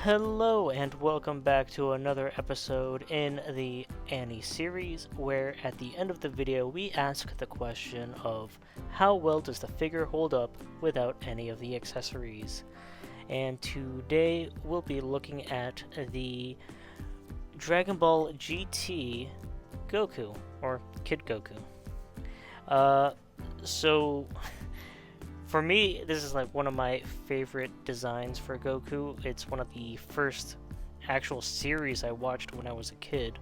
Hello and welcome back to another episode in the A.N.I series, where at the end of the video we ask the question of how well does the figure hold up without any of the accessories. And today we'll be looking at the Dragon Ball GT Goku, or Kid Goku. For me, this is like one of my favorite designs for Goku. It's one of the first actual series I watched when I was a kid.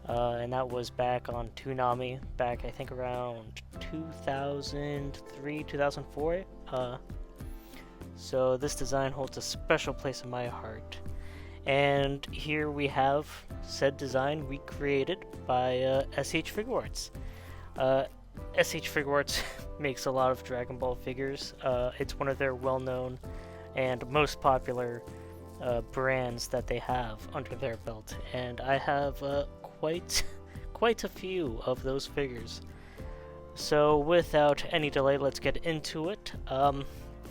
And that was back on Toonami, back I think around 2003, 2004. So this design holds a special place in my heart. And here we have said design recreated by SH Figuarts. SH Figuarts makes a lot of Dragon Ball figures. It's one of their well-known and most popular brands that they have under their belt, and I have quite a few of those figures. So without any delay, let's get into it.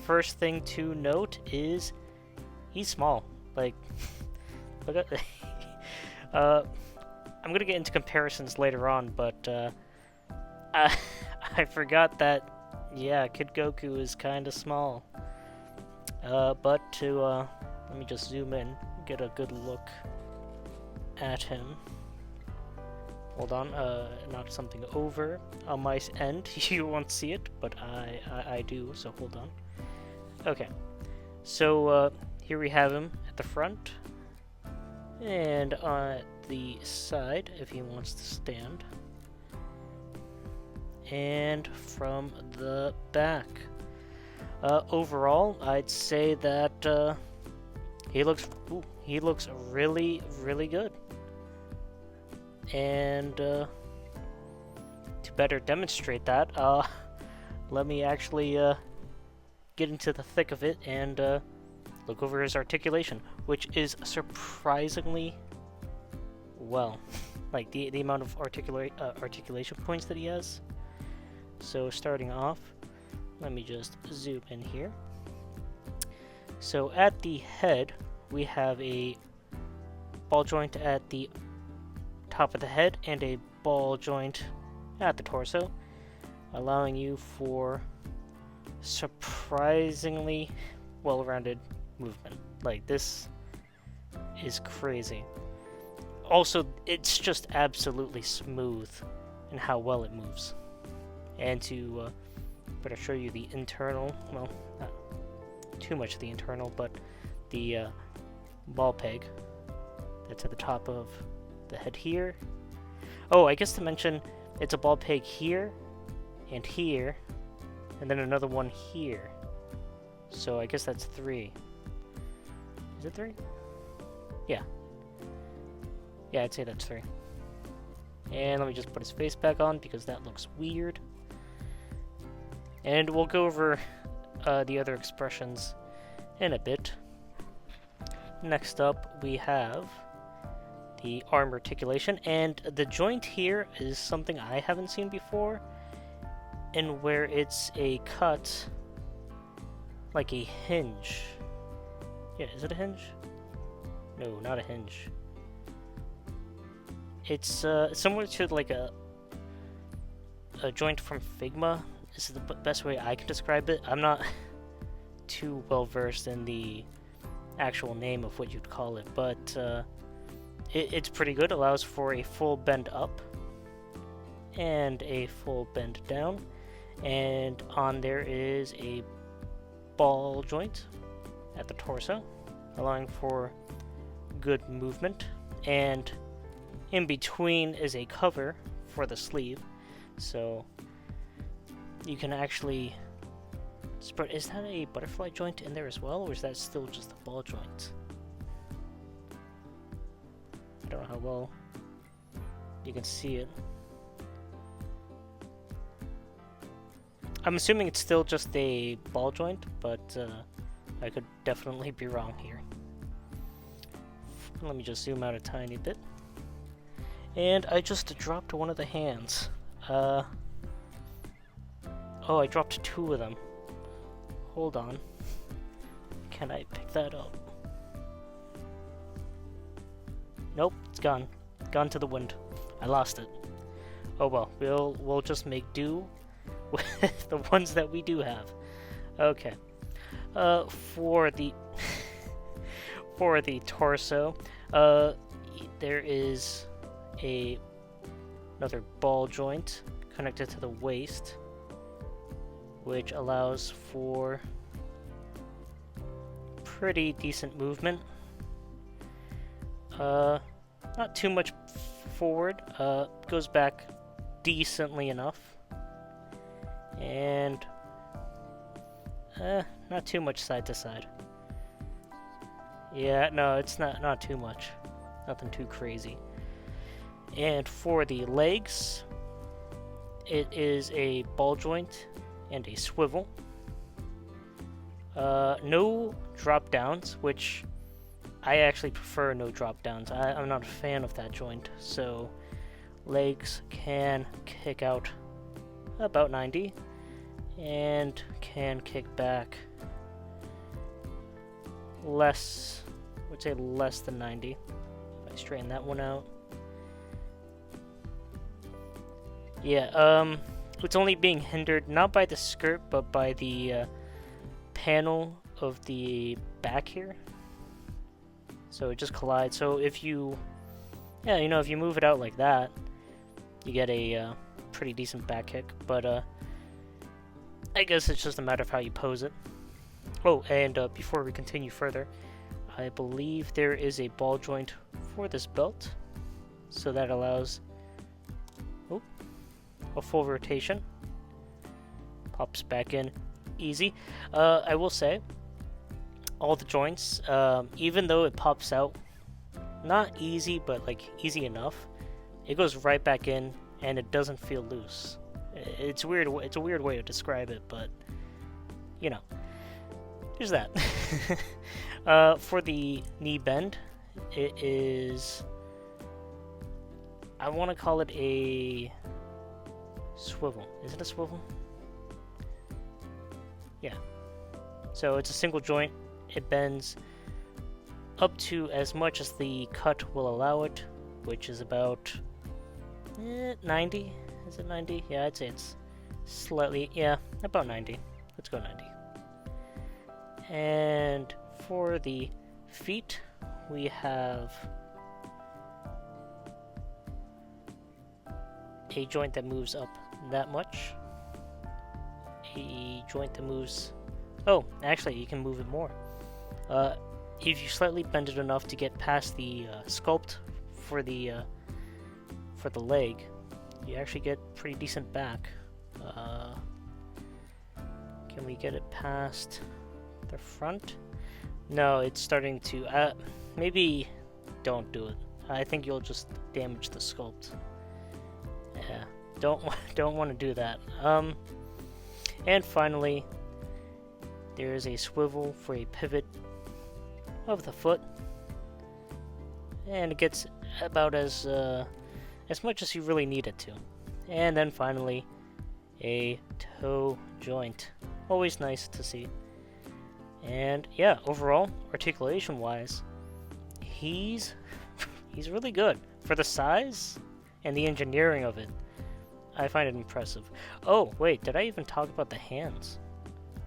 First thing to note is he's small. Like, look at. I'm gonna get into comparisons later on, but I forgot that, yeah, Kid Goku is kind of small. But let me just zoom in, get a good look at him. Hold on, knock something over on my end. You won't see it, but I do, so hold on. Okay, so here we have him at the front, and on the side, if he wants to stand. And from the back. Overall, I'd say that he looks really, really good. And to better demonstrate that, let me actually get into the thick of it and look over his articulation, which is surprisingly well. Like the amount of articulation points that he has. So starting off, let me just zoom in here. So at the head, we have a ball joint at the top of the head and a ball joint at the torso, allowing you for surprisingly well-rounded movement. Like, this is crazy. Also, it's just absolutely smooth in how well it moves. And to better show you the internal, well, not too much of the internal, but the ball peg that's at the top of the head here. Oh, I guess to mention, it's a ball peg here, and then another one here. So I guess that's 3. Is it 3? Yeah. Yeah, I'd say that's 3. And let me just put his face back on, because that looks weird. And we'll go over the other expressions in a bit. Next up, we have the arm articulation, and the joint here is something I haven't seen before, and where it's a cut like a hinge. Yeah, is it a hinge? No, not a hinge. It's similar to like a joint from Figma. This is the best way I can describe it. I'm not too well versed in the actual name of what you'd call it, but it's pretty good. It allows for a full bend up and a full bend down, and on there is a ball joint at the torso, allowing for good movement, and in between is a cover for the sleeve, so you can actually spread. Is that a butterfly joint in there as well, or is that still just a ball joint? I don't know how well you can see it. I'm assuming it's still just a ball joint, but I could definitely be wrong here. Let me just zoom out a tiny bit. And I just dropped one of the hands. Oh, I dropped 2 of them. Hold on. Can I pick that up? Nope, it's gone. Gone to the wind. I lost it. Oh well, we'll just make do with the ones that we do have. Okay. For the for the torso, there is another ball joint connected to the waist, which allows for pretty decent movement. Not too much forward. Goes back decently enough, and not too much side to side. Yeah, no, it's not too much. Nothing too crazy. And for the legs, it is a ball joint and a swivel. No drop downs, which I actually prefer no drop downs. I'm not a fan of that joint, so legs can kick out about 90 and can kick back less, I would say less than 90. If I straighten that one out. Yeah, it's only being hindered not by the skirt, but by the panel of the back here. So it just collides. So if you, yeah, you know, if you move it out like that, you get a pretty decent back kick. But I guess it's just a matter of how you pose it. Oh, and before we continue further, I believe there is a ball joint for this belt, so that allows a full rotation. Pops back in easy. I will say, all the joints, even though it pops out, not easy, but like easy enough, it goes right back in and it doesn't feel loose. It's weird. It's a weird way to describe it, but you know, there's that. For the knee bend, it is, I want to call it a swivel. Is it a swivel? Yeah. So it's a single joint. It bends up to as much as the cut will allow it, which is about 90. Is it 90? Yeah, I'd say it's slightly, yeah, about 90. Let's go 90. And for the feet, we have a joint that moves up that much. A joint that moves, oh, actually you can move it more. If you slightly bend it enough to get past the sculpt for the leg, you actually get pretty decent back. Can we get it past the front? No, it's starting to, maybe don't do it. I think you'll just damage the sculpt. Yeah, don't want to do that. And finally, there is a swivel for a pivot of the foot, and it gets about as much as you really need it to. And then finally, a toe joint. Always nice to see. And yeah, overall, articulation-wise, he's really good for the size and the engineering of it. I find it impressive. Oh wait, did I even talk about the hands?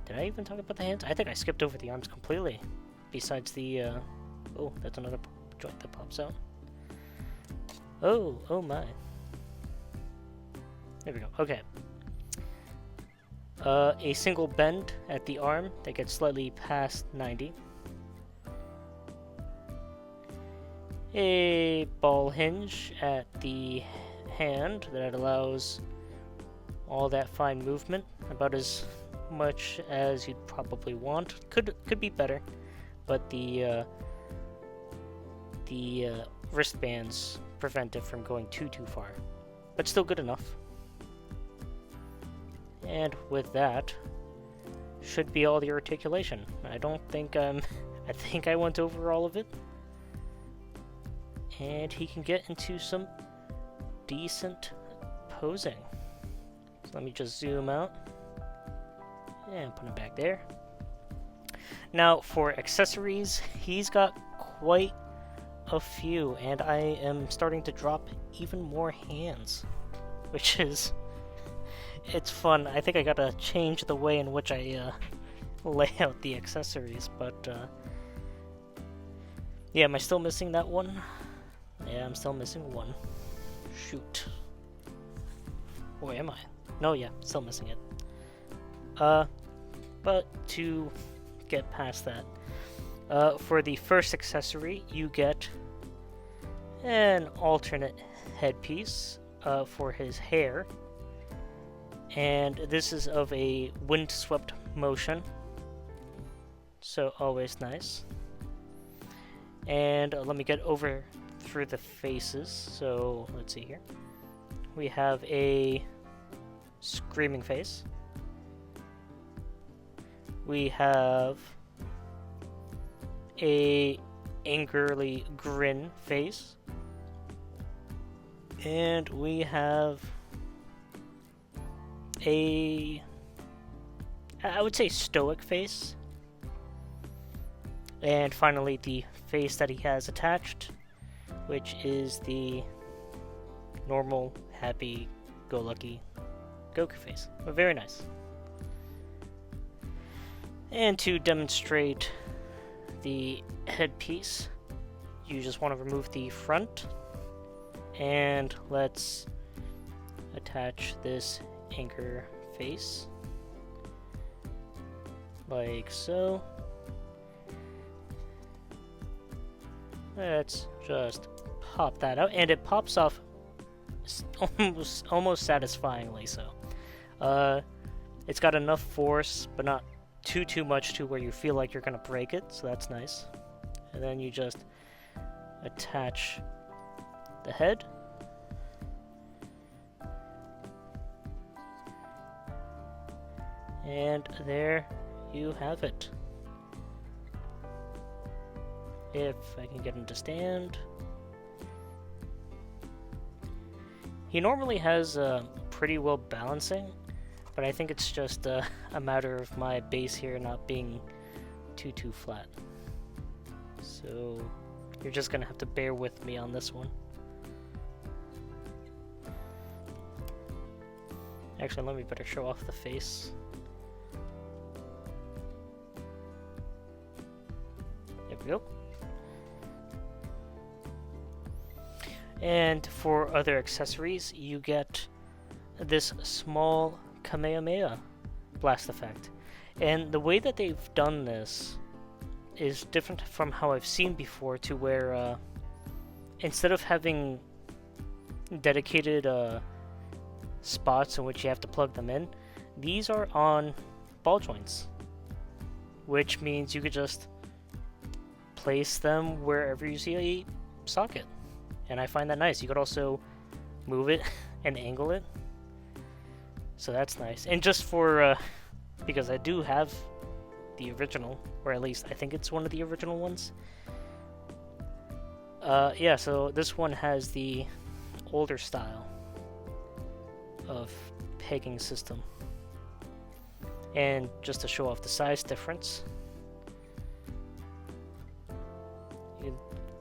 I think I skipped over the arms completely. Besides the, oh, that's another joint that pops out. Oh my. There we go, okay. A single bend at the arm that gets slightly past 90. A ball hinge at the hand that allows all that fine movement, about as much as you'd probably want. Could be better, but the wristbands prevent it from going too far, but still good enough. And with that, should be all the articulation. I don't think I think I went over all of it, and he can get into some decent posing. So let me just zoom out and put him back there. Now for accessories, he's got quite a few, and I am starting to drop even more hands, which is, it's fun. I think I gotta change the way in which I lay out the accessories, but yeah, am I still missing that one? Yeah, I'm still missing one. Shoot. Or am I? No, yeah, still missing it. But to get past that, for the first accessory, you get an alternate headpiece for his hair. And this is of a windswept motion, so always nice. And let me get over through the faces. So let's see here. We have a screaming face. We have a angrily grin face. And we have I would say stoic face. And finally the face that he has attached, which is the normal, happy-go-lucky Goku face. But very nice. And to demonstrate the headpiece, you just want to remove the front, and let's attach this anchor face like so. Let's just pop that out, and it pops off almost satisfyingly so. It's got enough force, but not too much to where you feel like you're gonna break it, so that's nice. And then you just attach the head. And there you have it. If I can get him to stand. He normally has pretty well balancing, but I think it's just a matter of my base here not being too flat. So you're just gonna have to bear with me on this one. Actually, let me better show off the face. There we go. And for other accessories, you get this small Kamehameha blast effect. And the way that they've done this is different from how I've seen before, to where instead of having dedicated spots in which you have to plug them in, these are on ball joints, which means you could just place them wherever you see a socket. And I find that nice. You could also move it and angle it. So that's nice. And just for, because I do have the original, or at least I think it's one of the original ones. Yeah, so this one has the older style of pegging system. And just to show off the size difference, you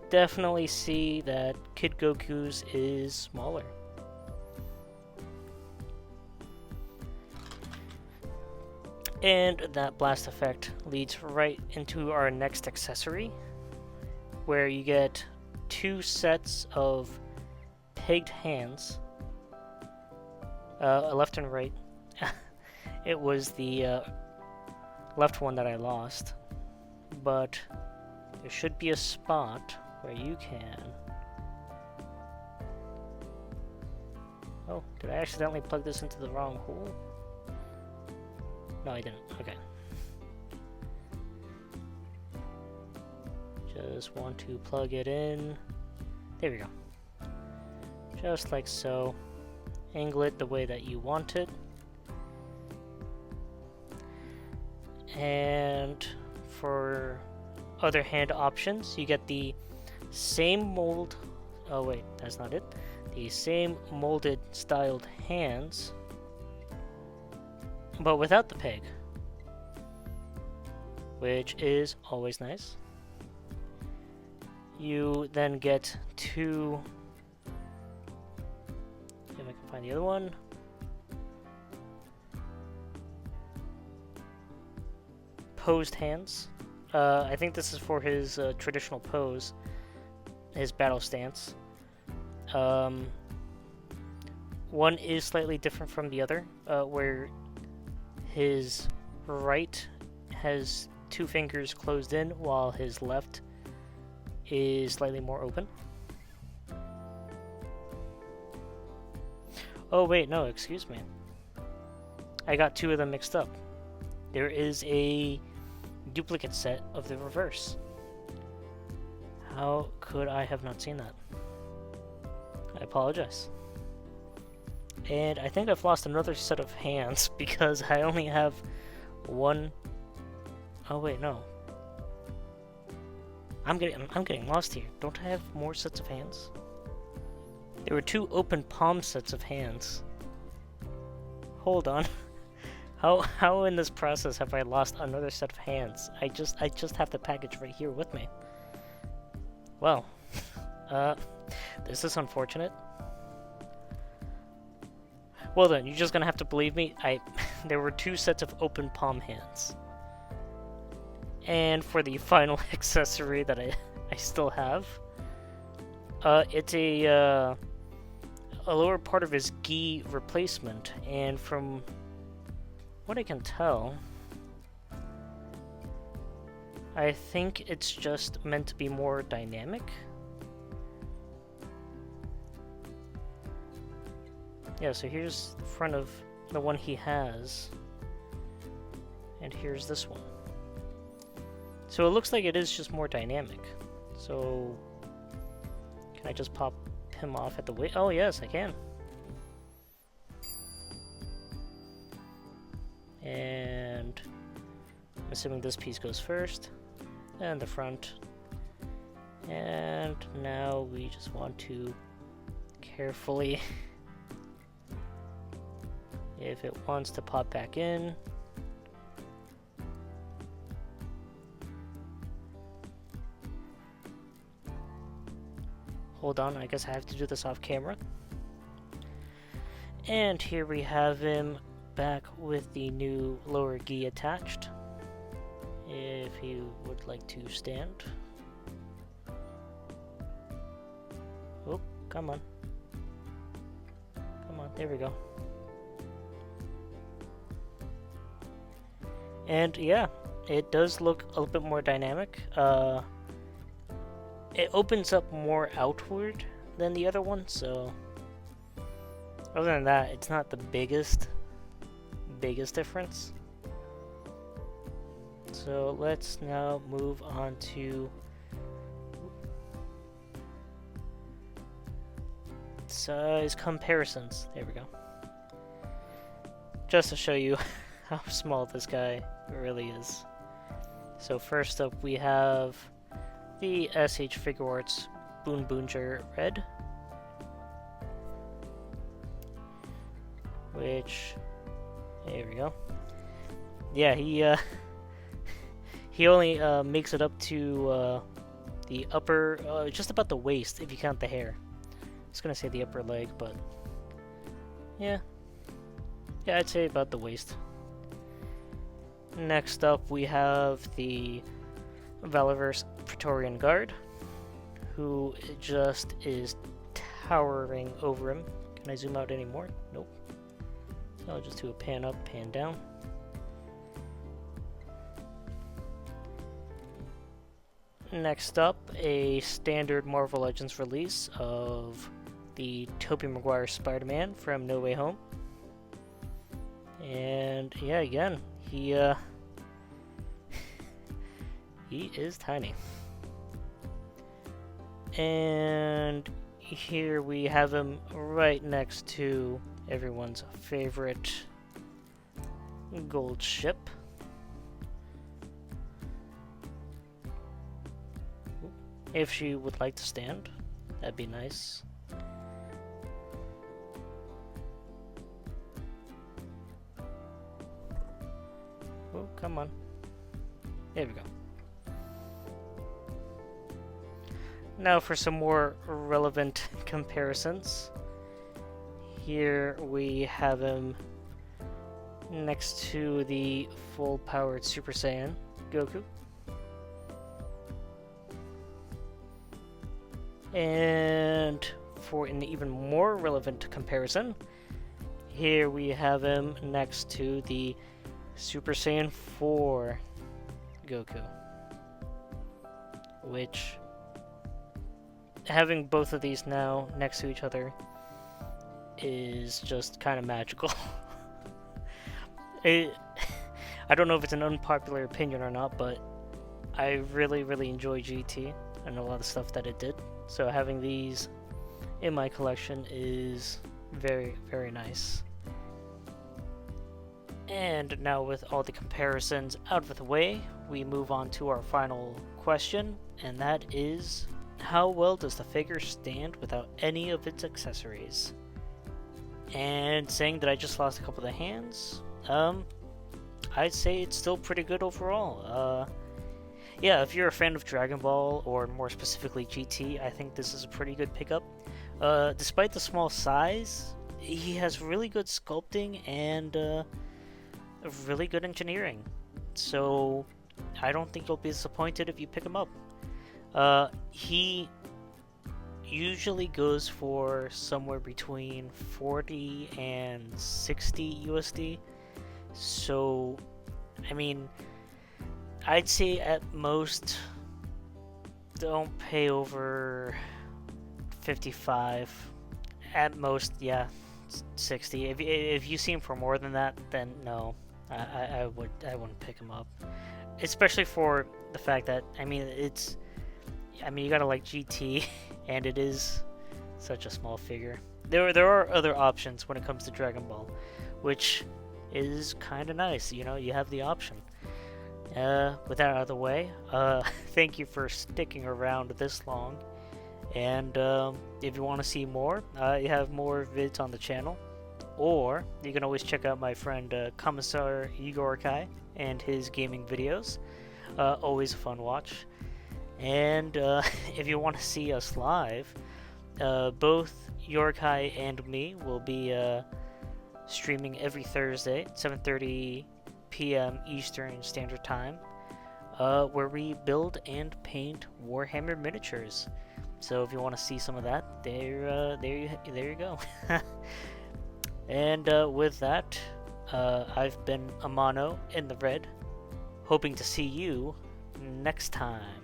definitely see that Kid Goku's is smaller. And that blast effect leads right into our next accessory, where you get 2 sets of pegged hands, left and right. It was the left one that I lost, but there should be a spot where you can... Oh, did I accidentally plug this into the wrong hole? No, I didn't. Okay. Just want to plug it in. There we go. Just like so. Angle it the way that you want it. And for other hand options, you get the same mold. Oh wait, that's not it. The same molded styled hands, but without the peg, which is always nice. You then get two... If I can find the other one. Posed hands. I think this is for his traditional pose, his battle stance. One is slightly different from the other, where his right has two fingers closed in, while his left is slightly more open. Oh wait, no, excuse me. I got two of them mixed up. There is a duplicate set of the reverse. How could I have not seen that? I apologize. And I think I've lost another set of hands because I only have one. Oh wait, no. I'm getting lost here. Don't I have more sets of hands? There were two open palm sets of hands. Hold on. How in this process have I lost another set of hands? I just have the package right here with me. Well, this is unfortunate. Well then, you're just gonna have to believe me. There were two sets of open palm hands. And for the final accessory that I still have, it's a lower part of his gi replacement, and from what I can tell, I think it's just meant to be more dynamic. Yeah, so here's the front of the one he has, and here's this one. So it looks like it is just more dynamic. So, can I just pop him off at the waist? Oh yes, I can. And I'm assuming this piece goes first, and the front. And now we just want to carefully, if it wants to pop back in. Hold on, I guess I have to do this off camera. And here we have him back with the new lower gi attached. If you would like to stand. Oh, come on. Come on, there we go. And yeah, it does look a little bit more dynamic. It opens up more outward than the other one, so other than that, it's not the biggest difference. So let's now move on to size comparisons. There we go. Just to show you how small this guy really is. So first up we have the SH Figuarts Boon Boonjer Red, which, there we go. Yeah, he only makes it up to the upper, just about the waist if you count the hair. I was gonna say the upper leg, but yeah, I'd say about the waist. Next up we have the Valorverse Praetorian Guard, who just is towering over him. Can I zoom out anymore? Nope. So I'll just do a pan up, pan down. Next up, a standard Marvel Legends release of the Tobey Maguire Spider-Man from No Way Home. And yeah, again, he is tiny. And here we have him right next to everyone's favorite gold ship. If she would like to stand, that'd be nice. Oh, come on. There we go. Now for some more relevant comparisons. Here we have him next to the full-powered Super Saiyan Goku. And for an even more relevant comparison, here we have him next to the Super Saiyan 4 Goku. Which, having both of these now next to each other is just kind of magical. I don't know if it's an unpopular opinion or not, but I really enjoy GT and a lot of stuff that it did. So having these in my collection is very nice. And now with all the comparisons out of the way, we move on to our final question, and that is, how well does the figure stand without any of its accessories? And saying that I just lost a couple of hands, I'd say it's still pretty good overall. Yeah, if you're a fan of Dragon Ball, or more specifically GT, I think this is a pretty good pickup. Despite the small size, he has really good sculpting and really good engineering. So I don't think you'll be disappointed if you pick him up. He usually goes for somewhere between 40 and 60 USD. So, I mean, I'd say at most, don't pay over 55. At most, yeah, 60. If you see him for more than that, then no, I wouldn't pick him up. Especially for the fact that, I mean, you gotta like GT, and it is such a small figure. There are other options when it comes to Dragon Ball, which is kind of nice. You know, you have the option. With that out of the way, thank you for sticking around this long. And if you want to see more, you have more vids on the channel. Or you can always check out my friend Commissar Yoraki and his gaming videos. Always a fun watch. And if you want to see us live, both Yorkai and me will be streaming every Thursday at 7:30 p.m. Eastern Standard Time, where we build and paint Warhammer miniatures. So if you want to see some of that, there you go. And with that, I've been Amano in the red, hoping to see you next time.